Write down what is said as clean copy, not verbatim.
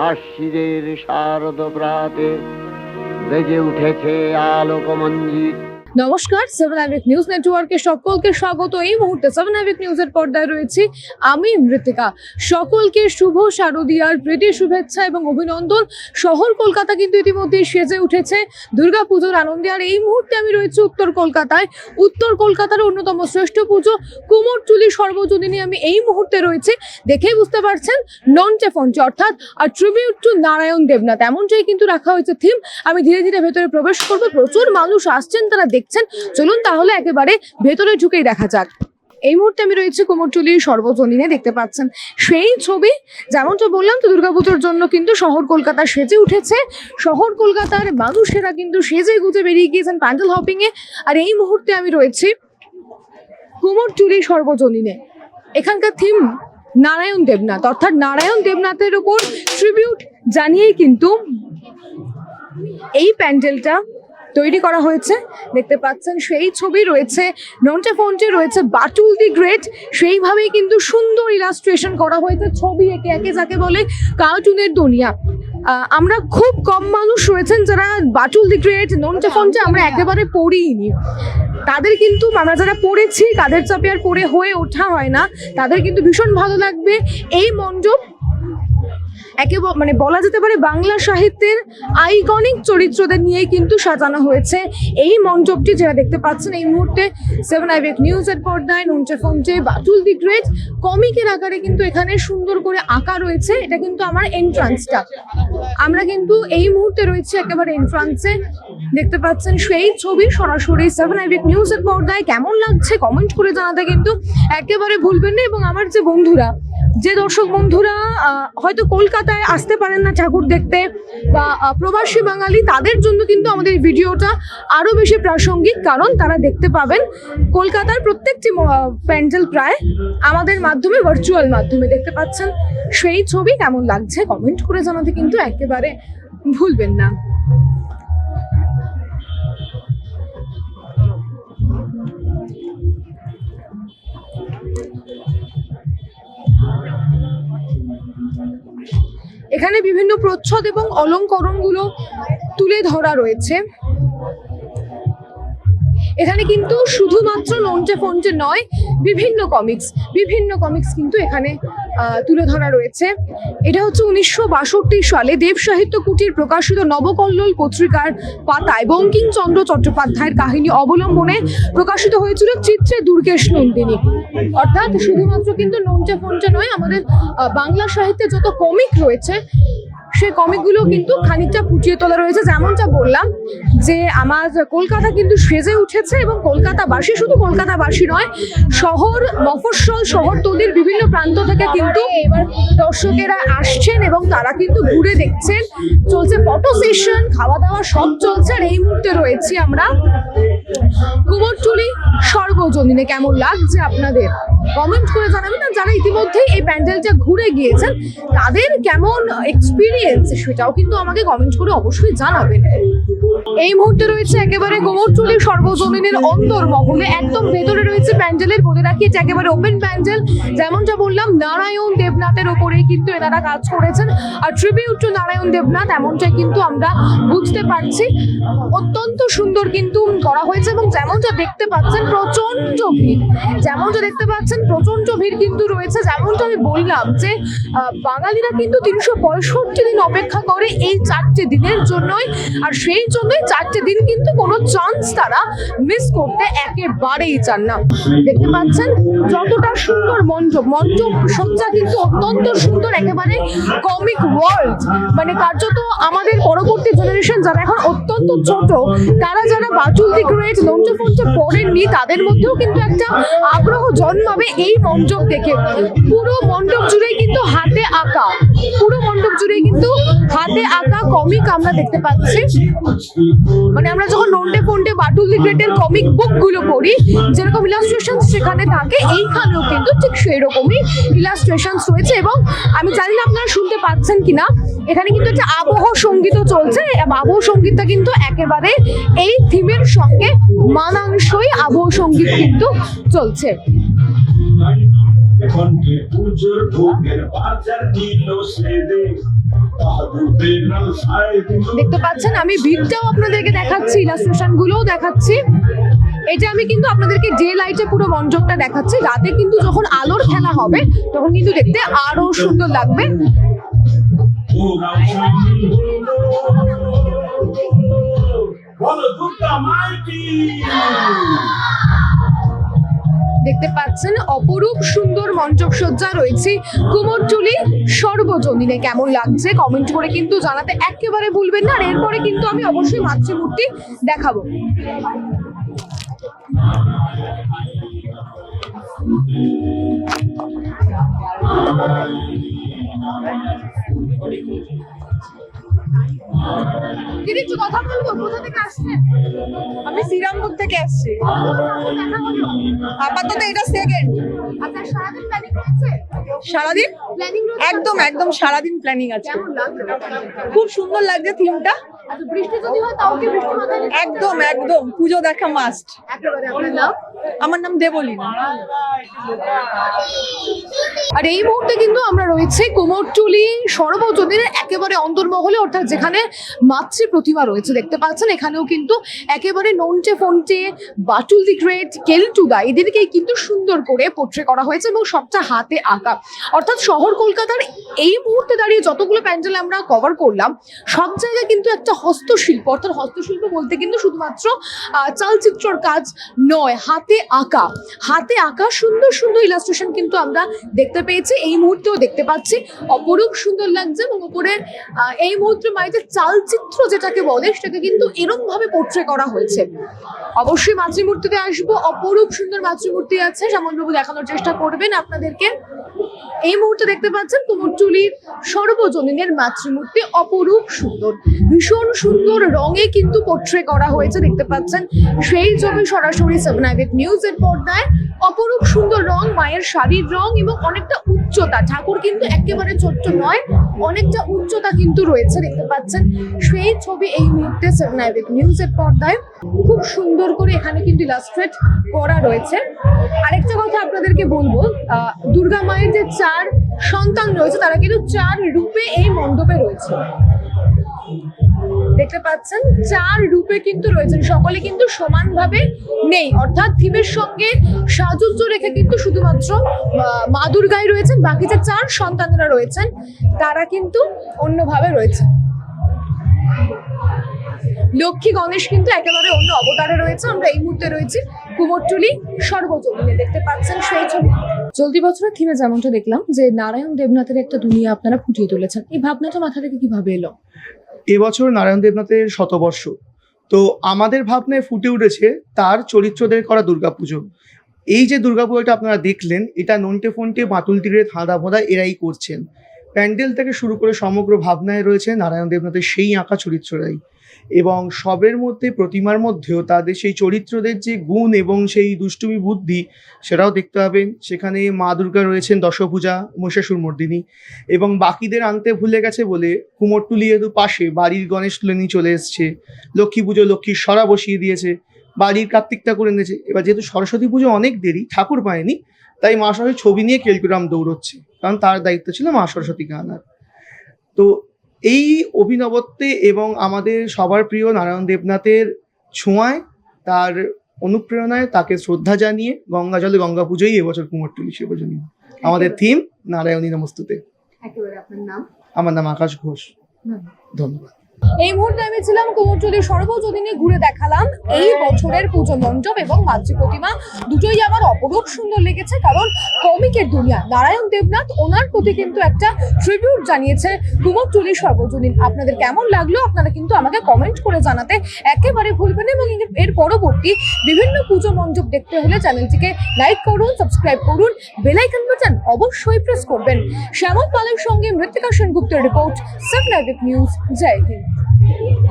আশ্বিরের শারদ প্রাতে বেজে উঠেছে আলোকমঞ্জিত। নমস্কার, 7 আইভিক নিউজ নেটওয়ার্কে সকলকে স্বাগত। এই মুহূর্তে 7 আইভিক নিউজের পর্দায় রয়েছি আমি মৃত্তিকা। সকলকে শুভ শারদীয়ার প্রীতি শুভেচ্ছা এবং অভিনন্দন। শহর কলকাতা কিন্তু ইতিমধ্যে সেজে উঠেছে দুর্গাপুজোর আনন্দে। আর এই মুহূর্তে আমি রয়েছি উত্তর কলকাতায়। উত্তর কলকাতার অন্যতম শ্রেষ্ঠ পুজো কুমোরটুলি সর্বজনীনে আমি এই মুহূর্তে রয়েছি। দেখেই বুঝতে পারছেন নঞ্চে ফঞ্চে অর্থাৎ ট্রিবিউট টু নারায়ণ দেবনাথ, এমনটাই কিন্তু রাখা হয়েছে থিম। আমি ধীরে ধীরে ভেতরে প্রবেশ করবো। প্রচুর মানুষ আসছেন, তারা দেখছেন। চলুন তাহলে একেবারে ভেতরে ঢুকেই দেখা যাক। এই মুহূর্তে আমি রয়েছি কুমোরটুলির সর্বজনীনে, দেখতে পাচ্ছেন সেই ছবি। যেমনটা বললাম, তো দুর্গাপুজোর জন্য কিন্তু শহর কলকাতা সেজে উঠেছে। শহর কলকাতার মানুষেরা কিন্তু সেজে গুজে বেরিয়ে গিয়েছেন প্যান্ডেল হপিং এ। আর এই মুহূর্তে আমি রয়েছি কুমোরটুলি সর্বজনীনে। এখানকার থিম নারায়ণ দেবনাথ, অর্থাৎ নারায়ণ দেবনাথের উপর ট্রিবিউট জানিয়েই কিন্তু এই প্যান্ডেলটা তৈরি করা হয়েছে। দেখতে পাচ্ছেন সেই ছবি রয়েছে, নন্টে ফন্টে রয়েছে বাটুল দি গ্রেট। সেইভাবেই কিন্তু সুন্দর ইলাস্ট্রেশন করা হয়েছে, ছবি একে একে যাকে বলে কার্টুনের দুনিয়া। আমরা খুব কম মানুষ রয়েছেন যারা বাটুল দি গ্রেট, নন্টে ফন্টে আমরা একেবারে পড়িনি। তাদের কিন্তু আমরা যারা পড়েছি, কাদের চাপে আর পড়ে হয়ে ওঠা হয় না, তাদের কিন্তু ভীষণ ভালো লাগবে। এই মণ্ডপ মানে বলা যেতে পারে বাংলা সাহিত্যের আইকনিক চরিত্রদের নিয়েই কিন্তু সাজানো হয়েছে এই মণ্ডপটি, যেটা দেখতে পাচ্ছেন এই মুহূর্তে 7 আইভিক নিউজের পর্দায়। নঞ্চে ফন্টে বাটুল দি গ্রেট কমিকের আকারে কিন্তু এখানে সুন্দর করে আঁকা রয়েছে। এটা কিন্তু আমার এন্ট্রান্সটা। আমরা কিন্তু এই মুহূর্তে রয়েছে একেবারে এন্ট্রান্সে। দেখতে পাচ্ছেন সেই ছবি সরাসরি 7 আইভিক নিউজের পর্দায়। কেমন লাগছে কমেন্ট করে জানাতে কিন্তু একেবারে ভুলবেন না। এবং আমার যে বন্ধুরা, যে দর্শক বন্ধুরা হয়তো কলকাতায় আসতে পারেন না ঠাকুর দেখতে, বা প্রবাসী বাঙালি, তাদের জন্য কিন্তু আমাদের ভিডিওটা আরও বেশি প্রাসঙ্গিক, কারণ তারা দেখতে পাবেন কলকাতার প্রত্যেকটি প্যান্ডেল প্রায় আমাদের মাধ্যমে, ভার্চুয়াল মাধ্যমে। দেখতে পাচ্ছেন সেই ছবি। কেমন লাগছে কমেন্ট করে জানাতে কিন্তু একেবারে ভুলবেন না। এখানে বিভিন্ন প্রচ্ছদ এবং অলঙ্করণগুলো তুলে ধরা রয়েছে। এখানে কিন্তু শুধুমাত্র নঞ্চে ফন্টে নয়, বিভিন্ন কমিক্স কিন্তু এখানে তুলে ধরা রয়েছে। এটা হচ্ছে 1962 সালে দেব সাহিত্য কুটির প্রকাশিত নবকল্লোল পত্রিকার পাতায় বঙ্কিমচন্দ্র চট্টোপাধ্যায়ের কাহিনী অবলম্বনে প্রকাশিত হয়েছিল চিত্রে দুর্গেশ নন্দিনী। অর্থাৎ শুধুমাত্র কিন্তু নঞ্চে ফন্টে নয়, আমাদের বাংলা সাহিত্যে যত কমিক রয়েছে সেই কমিকগুলো কিন্তু খানিকটা ফুটিয়ে তোলা রয়েছে। যেমনটা বললাম যে আমার কলকাতা কিন্তু সেজে উঠেছে, এবং কলকাতাবাসী, শুধু কলকাতাবাসী নয়, শহর মফস্বল শহরতলির বিভিন্ন প্রান্ত থেকে কিন্তু এবার দর্শকেরা আসছেন এবং তারা কিন্তু ঘুরে দেখছেন। চলছে ফটো সেশন, খাওয়া দাওয়া সব চলছে। আর এই মুহূর্তে রয়েছি আমরা কুমোরটুলি সর্বজনীনে। কেমন লাগছে আপনাদের কমেন্ট করে জানাবেন। আর যারা ইতিমধ্যে এই প্যান্ডেলটা ঘুরে গিয়েছেন তাদের কেমন এক্সপিরিয়েন্স সেটাও কিন্তু আমাকে কমেন্ট করে অবশ্যই জানাবেন। এই মুহূর্তে রয়েছে একেবারে কুমোরটুলি সর্বজনীনের অন্দরমহলে, একদম ভেতরে রয়েছে প্যান্ডেলের। বলে রাখি এটা একেবারে ওপেন প্যান্ডেল। যেমনটা বললাম, নারায়ণ দেবনাথের ওপরেই কিন্তু এনারা কাজ করেছেন। আর ট্রিবিউট টু নারায়ণ দেবনাথ, এমনটাই কিন্তু আমরা বুঝতে পারছি। অত্যন্ত সুন্দর কিন্তু করা হয়েছে। এবং যেমনটা দেখতে পাচ্ছেন প্রচন্ড ভিড় কিন্তু রয়েছে। যেমনটা আমি বললাম যে বাঙালিরা কিন্তু 365 দিন অপেক্ষা করে এই 4টে দিনের জন্যই। আর সেই জন্যই 4টে দিন কিন্তু কোনো চান্স তারা মিস করতে একেবারেই চান না। দেখতে পাচ্ছেন যতটা সুন্দর মণ্ডপ সজ্জা কিন্তু অত্যন্ত সুন্দর, একেবারে কমিক ওয়ার্ল্ড। মানে কার্যত আমাদের পরবর্তী জেনারেশন যারা এখন অত্যন্ত ছোট, তারা যারা বাটুল দি গ্রেট, নঞ্চে ফন্টে পড়েননি, তাদের মধ্যেও কিন্তু একটা আগ্রহ জন্মাবে এই মণ্ডপ দেখে। পুরো মণ্ডপ জুড়েই কিন্তু হাতে আঁকা কমিক আমরা দেখতে পাচ্ছি। মানে আমরা যখন নন্টে ফন্টে বাটুল দি গ্রেটের কমিক বুক গুলো পড়ি, যেরকম ইলাস্ট্রেশন সেখানে থাকে, এইখানেও কিন্তু ঠিক সেই রকমই ইলাস্ট্রেশন রয়েছে। এবং আমি জানি না আপনারা শুনতে পাচ্ছেন কিনা, এখানে কিন্তু একটা আবহ সঙ্গীতও চলছে। আবহ সঙ্গীতটা কিন্তু একেবারে এই থিমের সঙ্গে মানানসই আবহ সঙ্গীত কিন্তু চলছে। দেখতে পাচ্ছেন আমি ভিড়টাও আপনাদেরকে দেখাচ্ছি, ইলাস্ট্রেশন গুলোও দেখাচ্ছি। এটা আমি কিন্তু আপনাদেরকে ডে লাইটে পুরো মঞ্চটা দেখাচ্ছি। রাতে কিন্তু যখন আলোর খেলা হবে তখন কিন্তু দেখতে আরো সুন্দর লাগবে। দেখতে পাচ্ছেন অপরূপ সুন্দর মঞ্চসজ্জা রয়েছে কুমোরটুলি সর্বজনীনে। কেমন লাগছে কমেন্ট করে কিন্তু জানাতে একেবারে ভুলবেন না। আর এরপরে কিন্তু আমি অবশ্যই মাতৃমূর্তি দেখাবো। দিদি একটু কথা বলবো, কোথা থেকে আসছেন? আমি শ্রীরামপুর থেকে আসছি। আপাতত এটা সেকেন্ড। আচ্ছা, সারাদিন প্ল্যানিং রয়েছে? সারাদিন প্ল্যানিং একদম একদম সারাদিন প্ল্যানিং আছে। কেমন লাগছে? খুব সুন্দর লাগছে থিমটা। আচ্ছা, বৃষ্টি যদি হয় তাও কি বৃষ্টি মাথায় নিয়ে? একদম একদম পুজো দেখা মাস্ট। একেবারে। আপনার নাম? আমার নাম দেবলীনা। আর এই মুহূর্তে কিন্তু আমরা রয়েছে কুমোরটুলি সর্বজনীনের একেবারে অন্তর্মহলে, অর্থাৎ যেখানে মাতৃ প্রতিমা রয়েছে। দেখতে পাচ্ছেন এখানেও কিন্তু একেবারে নন্টে ফন্টে, বাটুল দি গ্রেট, কেলটুদা এদেরকেই কিন্তু সুন্দর করে পোট্রে করা হয়েছে এবং সবটা হাতে আঁকা। অর্থাৎ শহর কলকাতার এই মুহূর্তে দাঁড়িয়ে যতগুলো প্যান্ডেল আমরা কভার করলাম সব জায়গায় কিন্তু একটা হস্তশিল্প, অর্থাৎ হস্তশিল্প বলতে কিন্তু শুধুমাত্র চালচিত্রর কাজ নয়, হাতে আঁকা সুন্দর সুন্দর ইলাস্ট্রেশন কিন্তু আমরা দেখতে পেয়েছি। এই মুহূর্তেও দেখতে পাচ্ছি অপরূপ সুন্দর লাগছে এবং উপরে এই মুহূর্তে মাইতে চালচিত্র যেটাকে বলে সেটাকে কিন্তু এরকম ভাবে পোট্রে করা হয়েছে। অবশ্যই মাতৃমূর্তিতে আসবো, অপরূপ সুন্দর মাতৃমূর্তি আছে, শ্যামলবাবু দেখানোর চেষ্টা করবেন আপনাদেরকে। এই মুহূর্তে দেখতে পাচ্ছেন কুমোরটুলির সর্বজনীনের মাতৃমূর্তি অপরূপ সুন্দর, ভীষণ সুন্দর রঙে কিন্তু পোট্রে করা হয়েছে। দেখতে পাচ্ছেন সেই ছবি সরাসরি 7 নিউজের পর্দায়। অপরূপ সুন্দর রং, মায়ের শাড়ির রং এবং অনেকটা উচ্চতা। ঠাকুর কিন্তু একেবারে ছোট্ট নয়, অনেকটা উচ্চতা কিন্তু রয়েছে। দেখতে পাচ্ছেন সেই ছবি এই মুহূর্তে 7 নিউজের পর্দায় খুব সুন্দর করে এখানে কিন্তু ইলাস্ট্রেট করা রয়েছে। আরেকটা কথা আপনাদেরকে বলবো, দুর্গা মায়ের যে 4 সন্তান রয়েছে তারা কিন্তু 4 রূপে এই মণ্ডপে রয়েছে। দেখতে পাচ্ছেন 4 রূপে কিন্তু রয়েছেন, সকলে কিন্তু সমানভাবে নেই। অর্থাৎ থিমের সঙ্গে সাজুজ্য রেখে কিন্তু শুধুমাত্র মা দুর্গাই রয়েছেন, বাকি যে 4 সন্তানেরা রয়েছেন তারা কিন্তু অন্যভাবে রয়েছে। লক্ষ্মী গণেশ কিন্তু একেবারে অন্য অবতারে রয়েছে। আমরা এই মুহূর্তে রয়েছি কুমোরটুলি সর্বজনীনে। দেখতে পাচ্ছেন সেই ছবি। চলতি বছরের থিমে যেমনটা দেখলাম যে নারায়ণ দেবনাথের একটা দুনিয়া আপনারা ফুটিয়ে তুলেছেন, এই ভাবনাটা মাথা থেকে কিভাবে এলো? এবছর নারায়ণ দেবনাথের শতবর্ষ, তো আমাদের ভাবনায় ফুটে উঠেছে তার চরিত্রদের করা দুর্গাপুজো। এই যে দুর্গাপুজোটা আপনারা দেখলেন, এটা নন্টে ফন্টে, বাটুল তীরে, ধাঁধা ভোঁদা এরাই করছেন। প্যান্ডেল থেকে শুরু করে সমগ্র ভাবনায় রয়েছে নারায়ণ দেবনাথের সেই আঁকা চরিত্ররাই, এবং সবের মধ্যে প্রতিমার মধ্যেও তাদের সেই চরিত্রদের যে গুণ এবং সেই দুষ্টুমি বুদ্ধি সেটাও দেখতে পাবেন। সেখানে মা দুর্গা রয়েছেন দশভুজা, মহিষাসুরমর্দিনী, এবং বাকিদের আনতে ভুলে গেছে বলে কুমোরটুলি এর পাশে বাড়ির গণেশ তুলে নিয়ে চলে এসছে। লক্ষ্মী পুজো লক্ষ্মীর সরা বসিয়ে দিয়েছে, বাড়ির কার্তিকটা করে নিয়েছে। এবার যেহেতু সরস্বতী পুজো অনেক দেরি, ঠাকুর পায়নি, তাই মা সরস্বতী ছবি নিয়ে কেলটুরাম দৌড়চ্ছে, কারণ তার দায়িত্ব ছিল মা সরস্বতীকে আনার। তো এই অভিনবত্বে এবং আমাদের সবার প্রিয় নারায়ণ দেবনাথের ছোঁয়ায়, তার অনুপ্রেরণায়, তাকে শ্রদ্ধা জানিয়ে গঙ্গা জলে গঙ্গা পুজোই এবছর কুমোরটুলি সর্বজনীন। আমাদের থিম নারায়ণী নমস্তুতে। একেবারে। আপনার নাম? আমার নাম আকাশ ঘোষ। ধন্যবাদ। এই মুহূর্তে আমি ছিলাম কুমোরটুলি সর্বজনীনে, ঘুরে দেখালাম এই বছরের পুজো মণ্ডপ এবং মাতৃ প্রতিমা। দুটোই আমার অপরূপ সুন্দর লেগেছে, কারণ কমিকের দুনিয়া নারায়ণ দেবনাথ, ওনার প্রতি কিন্তু একটা ট্রিবিউট জানিয়েছে কুমোরটুলি সর্বজনীন। আপনাদের কেমন লাগলো আপনারা কিন্তু আমাকে কমেন্ট করে জানাতে একেবারে ভুলবেন। এবং এর পরবর্তী বিভিন্ন পুজো মণ্ডপ দেখতে হলে চ্যানেলটিকে লাইক করুন, সাবস্ক্রাইব করুন, বেল আইকন বাটন অবশ্যই প্রেস করবেন। শ্যামল পালের সঙ্গে মৃত্তিকা সেনগুপ্তের রিপোর্ট, 7 নিউজ। জয় হিন্দ।